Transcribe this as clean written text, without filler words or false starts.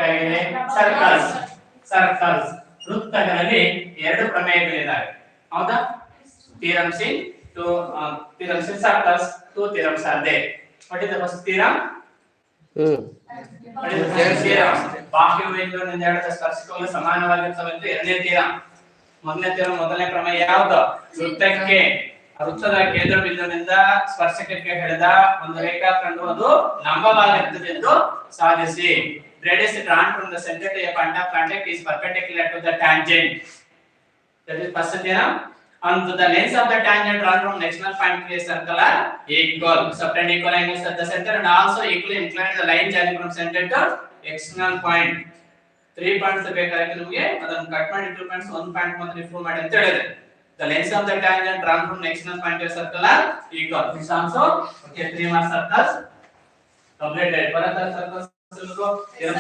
ಆಗಿದೆ circles. Circles ವೃತ್ತಗಳಲ್ಲಿ ಎರಡು ಪ್ರಮೇಯಗಳಿದ್ದಾವೆ ಹೌದಾ? theorems in theorems in circles, two theorems are there. What is the first theorem? What is the first theorem? ಬಾಹ್ಯ ಬಿಂದುವಿನಿಂದ ಹಿಡಿದ ಸ್ಪರ್ಶಕಗಳು ಸಮಾನವಾಗಿರುತ್ತವೆ ಅಂತ ಎರಡನೇ ಥಿಯರಂ. ಮೊದಲನೇ ಥಿಯರಂ ಮೊದಲನೇ ಪ್ರಮೇಯ ಯಾವುದು? ವೃತ್ತಕ್ಕೆ ವೃತ್ತದ ಕೇಂದ್ರ ಬಿಂದುವಿನಿಂದ ಸ್ಪರ್ಶಕಕ್ಕೆ ಹಿಡಿದ ಒಂದು ರೇಖಾಖಂಡವು ಅದು ಲಂಬವಾಗಿರುತ್ತದೆ ಎಂದು ಸಾಧಿಸಿ. radius drawn from the center to a point of contact is perpendicular to the tangent. That is first theorem. And the lengths of the tangent drawn from an external point to a circle are equal. Subtend equal angles at the center and also equally inclined the line journey from center to external point. 3 points ಬೇಕಾದ್ರೆ ನಿಮಗೆ ಅದನ್ನು cut ಮಾಡಿ 2 points 1 point ಮಾತ್ರ improve ಮಾಡಿ ಅಂತ ಹೇಳಿದೆ. The lengths of the tangent drawn from an external point to a circle are equal. This also okay 3 marks circles completed. Bharat circles theorem